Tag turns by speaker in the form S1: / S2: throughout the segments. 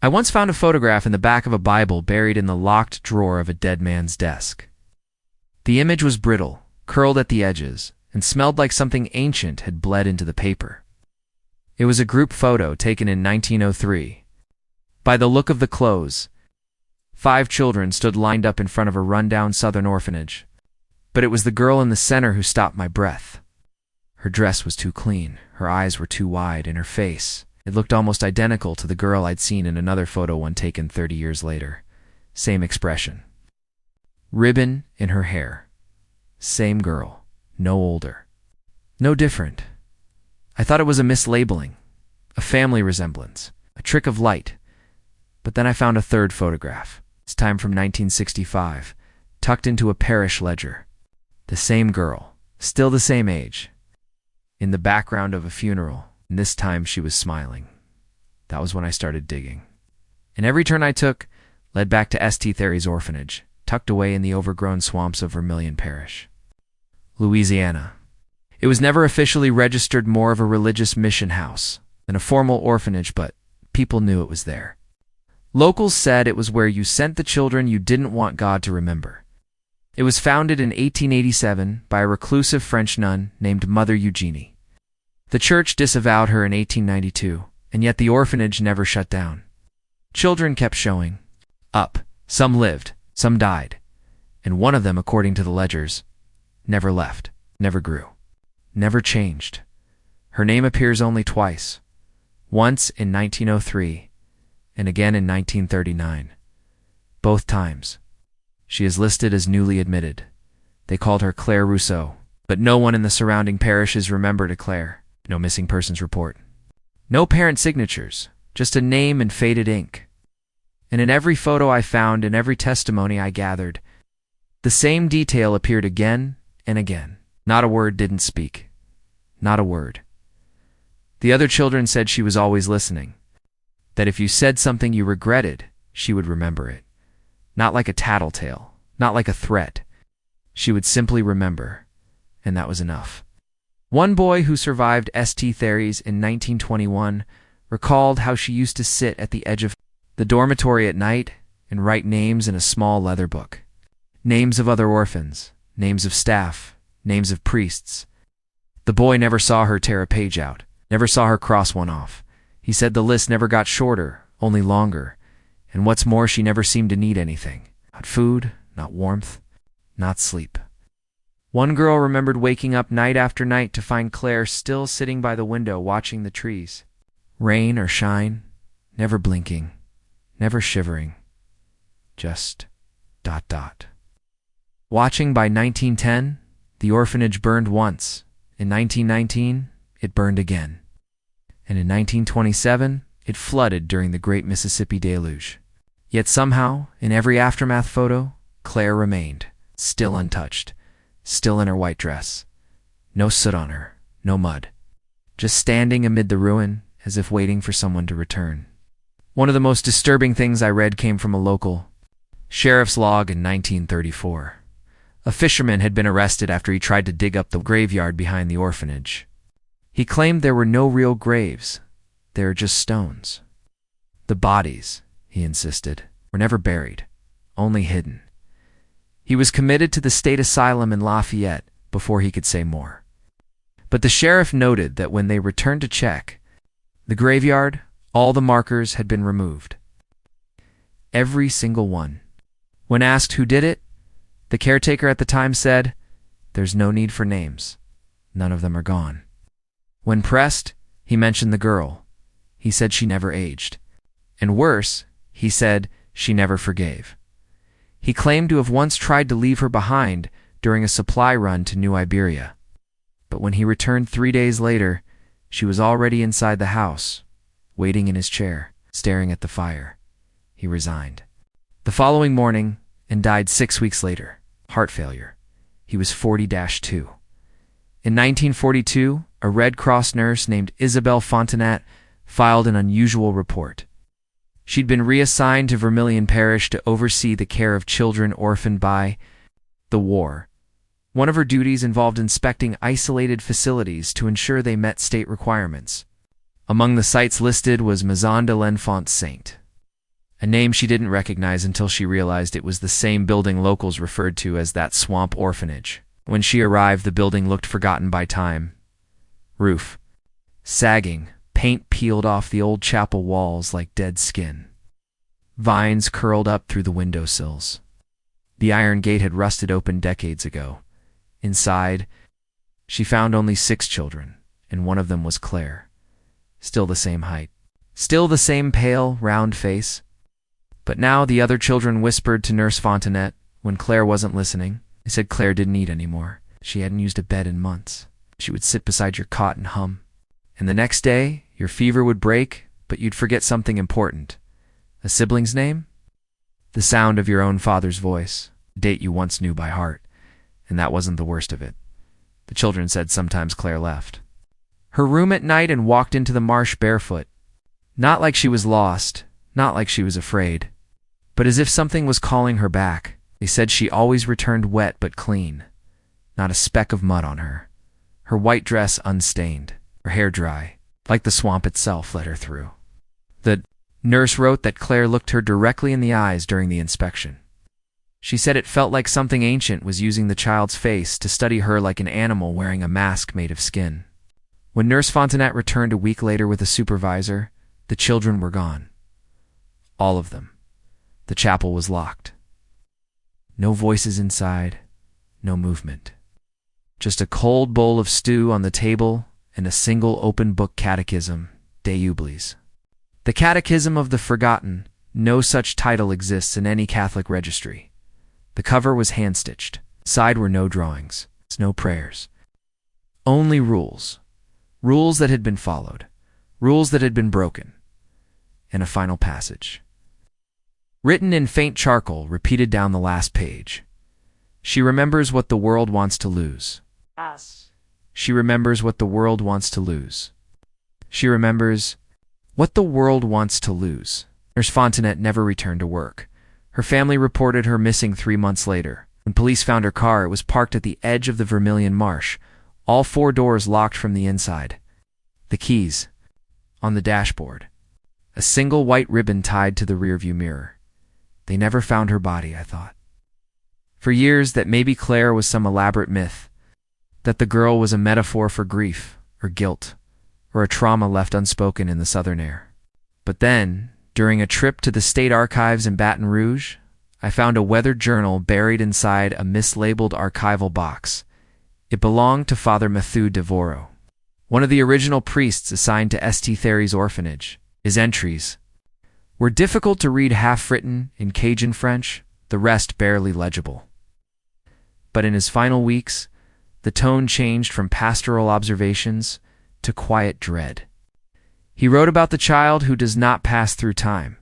S1: I once found a photograph in the back of a Bible buried in the locked drawer of a dead man's desk. The image was brittle, curled at the edges, and smelled like something ancient had bled into the paper. It was a group photo taken in 1903. By the look of the clothes, 5 children stood lined up in front of a rundown southern orphanage. But it was the girl in the center who stopped my breath. Her dress was too clean, her eyes were too wide, and her face, it looked almost identical to the girl I'd seen in another photo one taken 30 years later. Same expression. Ribbon in her hair. Same girl, no older. No different. I thought it was a mislabeling, a family resemblance, a trick of light. But then I found a third photograph, this time from 1965, tucked into a parish ledger. The same girl, still the same age, in the background of a funeral, and this time she was smiling. That was when I started digging. And every turn I took led back to St. Theory's orphanage, tucked away in the overgrown swamps of Vermilion Parish. Louisiana. It was never officially registered, more of a religious mission house than a formal orphanage, but people knew it was there. Locals said it was where you sent the children you didn't want God to remember. It was founded in 1887 by a reclusive French nun named Mother Eugenie. The church disavowed her in 1892, and yet the orphanage never shut down. Children kept showing up. Some lived, some died, and one of them, according to the ledgers, never left, never grew, never changed. Her name appears only twice, once in 1903 and again in 1939. Both times, she is listed as newly admitted. They called her Claire Rousseau, but no one in the surrounding parishes remembered a Claire. No missing persons report. No parent signatures, just a name in faded ink. And in every photo I found, in every testimony I gathered, the same detail appeared again and again. Not a word didn't speak. Not a word. The other children said she was always listening, that if you said something you regretted, she would remember it. Not like a tattletale, not like a threat. She would simply remember, and that was enough. One boy who survived St. Theory's in 1921 recalled how she used to sit at the edge of the dormitory at night and write names in a small leather book. Names of other orphans, names of staff, names of priests. The boy never saw her tear a page out, never saw her cross one off. He said the list never got shorter, only longer. And what's more, she never seemed to need anything. Not food, not warmth, not sleep. One girl remembered waking up night after night to find Claire still sitting by the window watching the trees. Rain or shine, never blinking, never shivering. Just ... Watching. By 1910, the orphanage burned once. In 1919, it burned again. And in 1927, it flooded during the Great Mississippi Deluge. Yet somehow, in every aftermath photo, Claire remained, still untouched, still in her white dress. No soot on her, no mud. Just standing amid the ruin, as if waiting for someone to return. One of the most disturbing things I read came from a local sheriff's log in 1934. A fisherman had been arrested after he tried to dig up the graveyard behind the orphanage. He claimed there were no real graves. They were just stones. The bodies, he insisted, were never buried, only hidden. He was committed to the state asylum in Lafayette before he could say more. But the sheriff noted that when they returned to check the graveyard, all the markers had been removed. Every single one. When asked who did it, the caretaker at the time said, "There's no need for names. None of them are gone." When pressed, he mentioned the girl. He said she never aged. And worse, he said she never forgave. He claimed to have once tried to leave her behind during a supply run to New Iberia. But when he returned 3 days later, she was already inside the house, waiting in his chair, staring at the fire. He resigned. The following morning, and died 6 weeks later. Heart failure. He was 40-2. In 1942, a Red Cross nurse named Isabelle Fontenat filed an unusual report. She'd been reassigned to Vermilion Parish to oversee the care of children orphaned by the war. One of her duties involved inspecting isolated facilities to ensure they met state requirements. Among the sites listed was Maison de l'Enfant Saint. a name she didn't recognize until she realized it was the same building locals referred to as that swamp orphanage. When she arrived, the building looked forgotten by time. Roof sagging, paint peeled off the old chapel walls like dead skin. Vines curled up through the windowsills. The iron gate had rusted open decades ago. Inside, she found only 6 children, and one of them was Claire. Still the same height. Still the same pale, round face. But now the other children whispered to Nurse Fontenette when Claire wasn't listening. They said Claire didn't eat anymore. She hadn't used a bed in months. She would sit beside your cot and hum. And the next day, your fever would break, but you'd forget something important. A sibling's name? The sound of your own father's voice, a date you once knew by heart. And that wasn't the worst of it. The children said sometimes Claire left her room at night and walked into the marsh barefoot. Not like she was lost, not like she was afraid, but as if something was calling her back. They said she always returned wet but clean, not a speck of mud on her. Her white dress unstained, her hair dry, like the swamp itself let her through. The nurse wrote that Claire looked her directly in the eyes during the inspection. She said it felt like something ancient was using the child's face to study her like an animal wearing a mask made of skin. When Nurse Fontenette returned a week later with a supervisor, the children were gone. All of them. The chapel was locked. No voices inside, no movement. Just a cold bowl of stew on the table and a single open-book catechism, De Ublis. The Catechism of the Forgotten. No such title exists in any Catholic registry. The cover was hand-stitched. Side were no drawings, no prayers. Only rules. Rules that had been followed. Rules that had been broken. And a final passage. Written in faint charcoal, repeated down the last page. She remembers what the world wants to lose.
S2: Us.
S1: She remembers what the world wants to lose. She remembers what the world wants to lose. Nurse Fontenette never returned to work. Her family reported her missing 3 months later. When police found her car, it was parked at the edge of the Vermilion Marsh, all 4 doors locked from the inside. The keys on the dashboard. A single white ribbon tied to the rearview mirror. They never found her body, I thought. For years that maybe Claire was some elaborate myth, that the girl was a metaphor for grief or guilt or a trauma left unspoken in the southern air. But then, during a trip to the state archives in Baton Rouge, I found a weathered journal buried inside a mislabeled archival box. It belonged to Father Mathieu Devoreaux, one of the original priests assigned to St. Therese orphanage. His entries were difficult to read, half-written in Cajun French, the rest barely legible. But in his final weeks, the tone changed from pastoral observations to quiet dread. He wrote about the child who does not pass through time.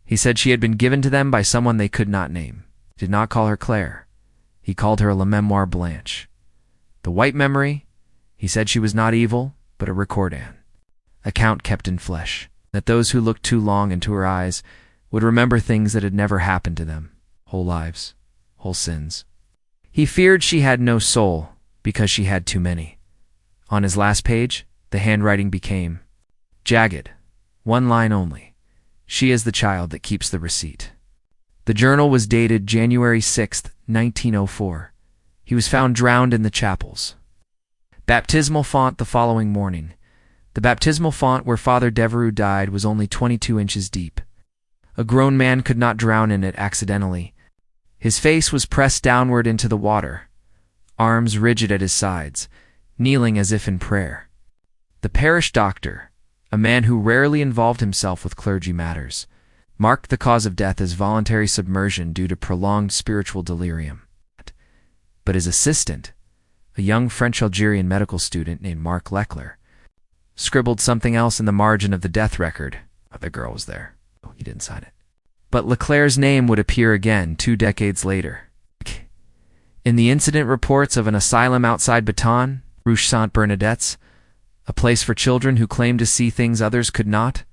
S1: He said she had been given to them by someone they could not name. He did not call her Claire. He called her La Mémoire Blanche. The white memory, he said she was not evil, but a recordan. A count kept in flesh, that those who looked too long into her eyes would remember things that had never happened to them, whole lives, whole sins. He feared she had no soul, because she had too many. On his last page, the handwriting became jagged, 1 line only. She is the child that keeps the receipt. The journal was dated January 6, 1904. He was found drowned in the chapels. Baptismal font the following morning. The baptismal font where Father Devereux died was only 22 inches deep. A grown man could not drown in it accidentally. His face was pressed downward into the water, arms rigid at his sides, kneeling as if in prayer. The parish doctor, a man who rarely involved himself with clergy matters, marked the cause of death as voluntary submersion due to prolonged spiritual delirium. But his assistant, a young French-Algerian medical student named Marc Leclerc, scribbled something else in the margin of the death record. Oh, the girl was there. Oh, he didn't sign it. But Leclerc's name would appear again 2 decades later. In the incident reports of an asylum outside Baton, Rue Sainte-Bernadette's, a place for children who claimed to see things others could not,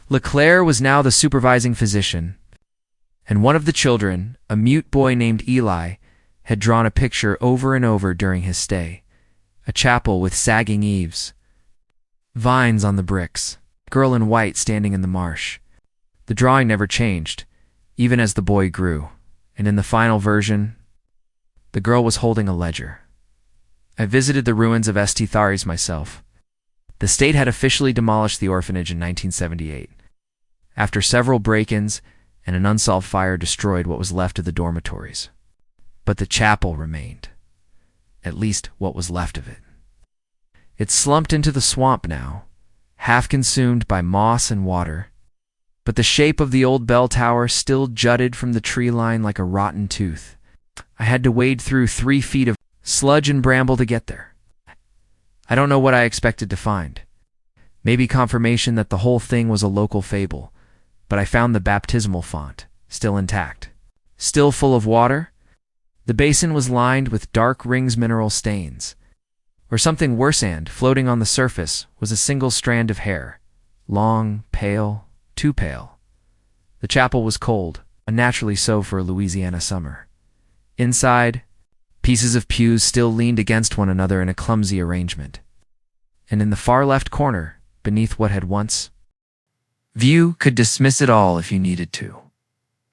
S1: Leclerc was now the supervising physician, and one of the children, a mute boy named Eli, had drawn a picture over and over during his stay. A chapel with sagging eaves, vines on the bricks, girl in white standing in the marsh. The drawing never changed, even as the boy grew, and in the final version, the girl was holding a ledger. I visited the ruins of St. Tharies myself. The state had officially demolished the orphanage in 1978. After several break-ins and an unsolved fire destroyed what was left of the dormitories. But the chapel remained, at least what was left of it. It slumped into the swamp now, half consumed by moss and water, but the shape of the old bell tower still jutted from the tree line like a rotten tooth. I had to wade through 3 feet of sludge and bramble to get there. I don't know what I expected to find. Maybe confirmation that the whole thing was a local fable, but I found the baptismal font, still intact. Still full of water, the basin was lined with dark rings mineral stains. Or something worse, and floating on the surface was a single strand of hair, long, pale, too pale. The chapel was cold, unnaturally so for a Louisiana summer. Inside, pieces of pews still leaned against one another in a clumsy arrangement. And in the far left corner, beneath what had once, view could dismiss it all if you needed to.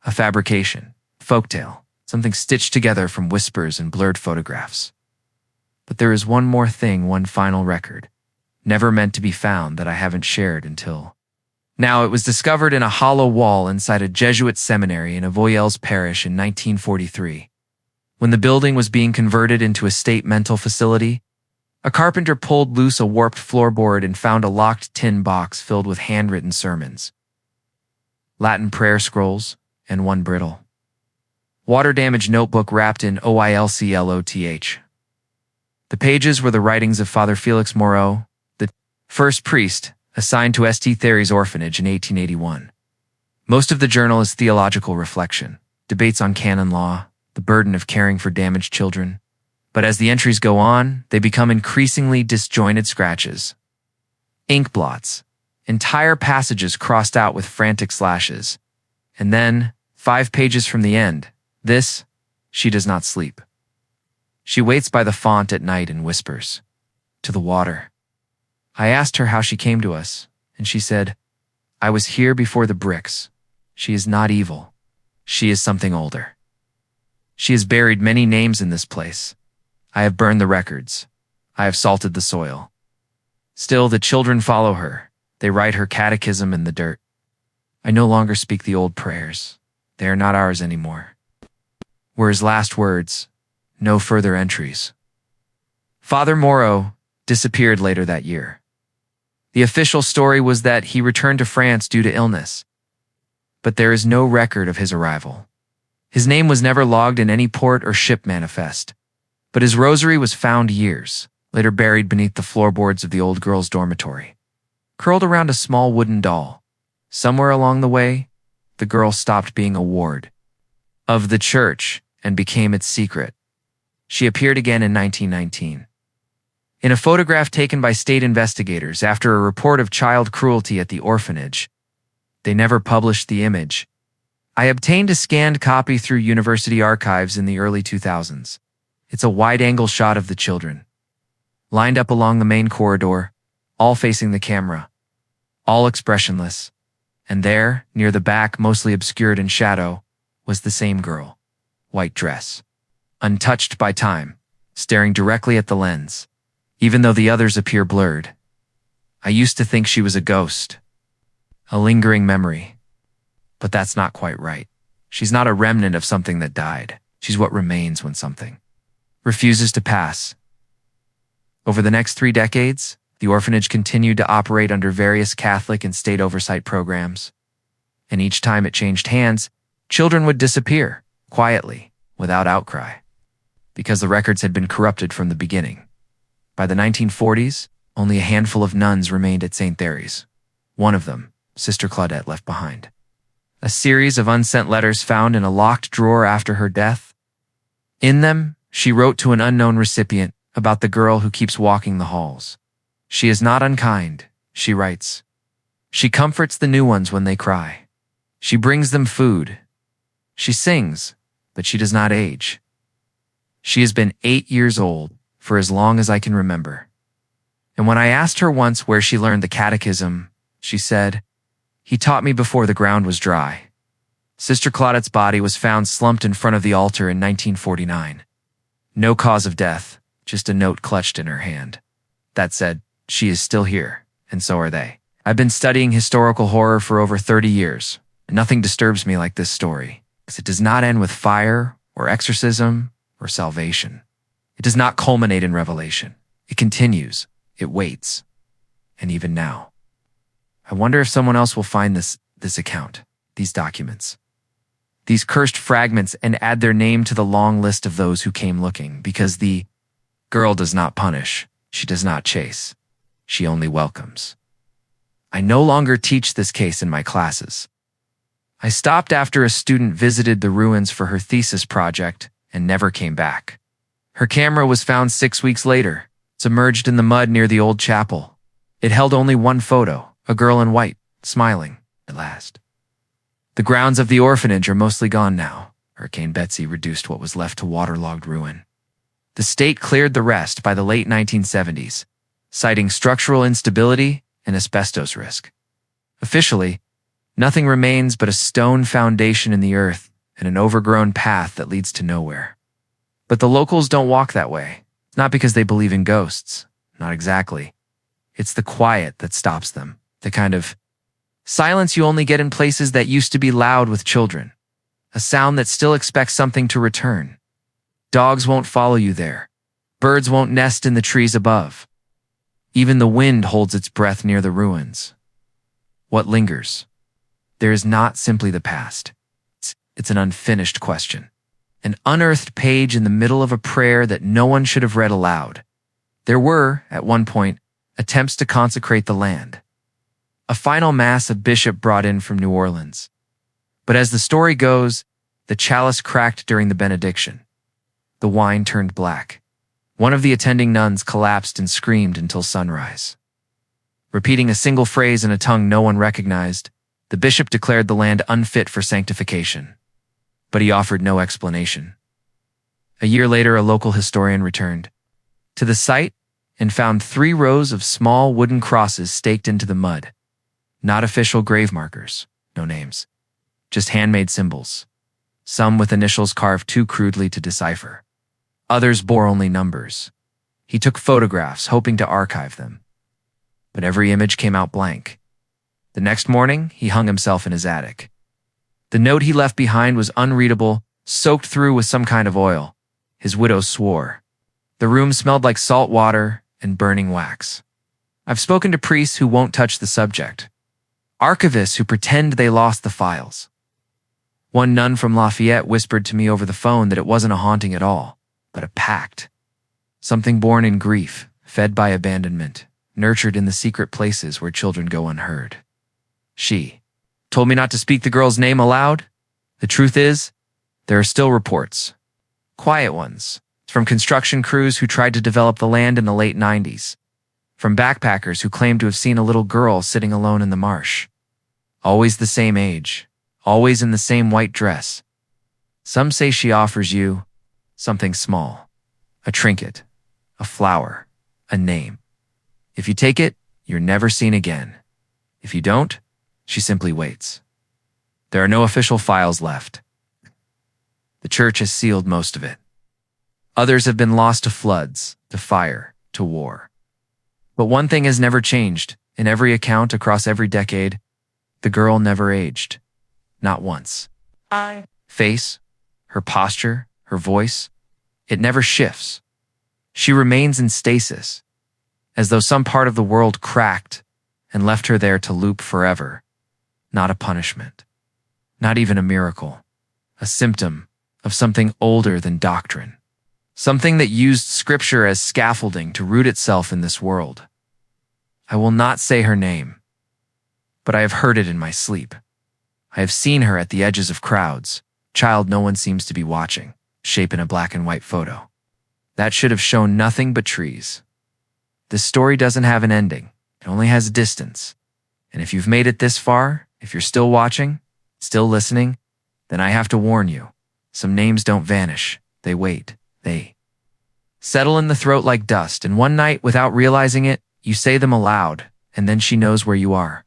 S1: A fabrication, folktale, something stitched together from whispers and blurred photographs. But there is one more thing, one final record, never meant to be found, that I haven't shared until now. It was discovered in a hollow wall inside a Jesuit seminary in Avoyelles Parish in 1943. When the building was being converted into a state mental facility, a carpenter pulled loose a warped floorboard and found a locked tin box filled with handwritten sermons, Latin prayer scrolls, and one brittle, water-damaged notebook wrapped in oilcloth. The pages were the writings of Father Felix Moreau, the first priest assigned to St. Tharies orphanage in 1881. Most of the journal is theological reflection, debates on canon law, the burden of caring for damaged children. But as the entries go on, they become increasingly disjointed scratches, ink blots, entire passages crossed out with frantic slashes. And then, 5 pages from the end, this: she does not sleep. She waits by the font at night and whispers, to the water. I asked her how she came to us, and she said, I was here before the bricks. She is not evil. She is something older. She has buried many names in this place. I have burned the records. I have salted the soil. Still, the children follow her. They write her catechism in the dirt. I no longer speak the old prayers. They are not ours anymore. Were his last words. No further entries. Father Moreau disappeared later that year. The official story was that he returned to France due to illness, but there is no record of his arrival. His name was never logged in any port or ship manifest, but his rosary was found years later buried beneath the floorboards of the old girls' dormitory, curled around a small wooden doll. Somewhere along the way, the girl stopped being a ward of the church and became its secret. She appeared again in 1919. In a photograph taken by state investigators after a report of child cruelty at the orphanage, they never published the image. I obtained a scanned copy through university archives in the early 2000s. It's a wide-angle shot of the children, lined up along the main corridor, all facing the camera, all expressionless. And there, near the back, mostly obscured in shadow, was the same girl, white dress, untouched by time, staring directly at the lens, even though the others appear blurred. I used to think she was a ghost, a lingering memory. But that's not quite right. She's not a remnant of something that died. She's what remains when something refuses to pass. Over the next 3 decades, the orphanage continued to operate under various Catholic and state oversight programs. And each time it changed hands, children would disappear, quietly, without outcry, because the records had been corrupted from the beginning. By the 1940s, only a handful of nuns remained at St. Tharies. One of them, Sister Claudette, left behind a series of unsent letters found in a locked drawer after her death. In them, she wrote to an unknown recipient about the girl who keeps walking the halls. She is not unkind, she writes. She comforts the new ones when they cry. She brings them food. She sings, but she does not age. She has been 8 years old for as long as I can remember. And when I asked her once where she learned the catechism, she said, He taught me before the ground was dry. Sister Claudette's body was found slumped in front of the altar in 1949. No cause of death, just a note clutched in her hand. That said, she is still here, and so are they. I've been studying historical horror for over 30 years, and nothing disturbs me like this story, because it does not end with fire, or exorcism, or salvation. It does not culminate in revelation. It continues. It waits. And even now. I wonder if someone else will find this account, these documents, these cursed fragments, and add their name to the long list of those who came looking, because the girl does not punish. She does not chase. She only welcomes. I no longer teach this case in my classes. I stopped after a student visited the ruins for her thesis project and never came back. Her camera was found 6 weeks later, submerged in the mud near the old chapel. It held only one photo, a girl in white, smiling, at last. The grounds of the orphanage are mostly gone now. Hurricane Betsy reduced what was left to waterlogged ruin. The state cleared the rest by the late 1970s, citing structural instability and asbestos risk. Officially, nothing remains but a stone foundation in the earth and an overgrown path that leads to nowhere. But the locals don't walk that way, not because they believe in ghosts, not exactly. It's the quiet that stops them, the kind of silence you only get in places that used to be loud with children, a sound that still expects something to return. Dogs won't follow you there. Birds won't nest in the trees above. Even the wind holds its breath near the ruins. What lingers? There is not simply the past. It's an unfinished question. An unearthed page in the middle of a prayer that no one should have read aloud. There were, at one point, attempts to consecrate the land. A final mass a bishop brought in from New Orleans. But as the story goes, the chalice cracked during the benediction. The wine turned black. One of the attending nuns collapsed and screamed until sunrise. Repeating a single phrase in a tongue no one recognized, the bishop declared the land unfit for sanctification. But he offered no explanation. A year later, a local historian returned to the site and found 3 rows of small wooden crosses staked into the mud. Not official grave markers, no names, just handmade symbols, some with initials carved too crudely to decipher. Others bore only numbers. He took photographs, hoping to archive them. But every image came out blank. The next morning, he hung himself in his attic. The note he left behind was unreadable, soaked through with some kind of oil. His widow swore. The room smelled like salt water and burning wax. I've spoken to priests who won't touch the subject. Archivists who pretend they lost the files. One nun from Lafayette whispered to me over the phone that it wasn't a haunting at all, but a pact. Something born in grief, fed by abandonment, nurtured in the secret places where children go unheard. She told me not to speak the girl's name aloud. The truth is, there are still reports. Quiet ones, from construction crews who tried to develop the land in the late 90s. From backpackers who claimed to have seen a little girl sitting alone in the marsh. Always the same age, always in the same white dress. Some say she offers you something small, a trinket, a flower, a name. If you take it, you're never seen again. If you don't, she simply waits. There are no official files left. The church has sealed most of it. Others have been lost to floods, to fire, to war. But one thing has never changed. In every account across every decade, the girl never aged. Not once. Face, her posture, her voice, it never shifts. She remains in stasis, as though some part of the world cracked and left her there to loop forever. Not a punishment. Not even a miracle. A symptom of something older than doctrine. Something that used scripture as scaffolding to root itself in this world. I will not say her name, but I have heard it in my sleep. I have seen her at the edges of crowds, child no one seems to be watching, shape in a black and white photo. That should have shown nothing but trees. This story doesn't have an ending. It only has distance. And if you've made it this far, if you're still watching, still listening, then I have to warn you. Some names don't vanish. They wait. They settle in the throat like dust, and one night, without realizing it, you say them aloud, and then she knows where you are.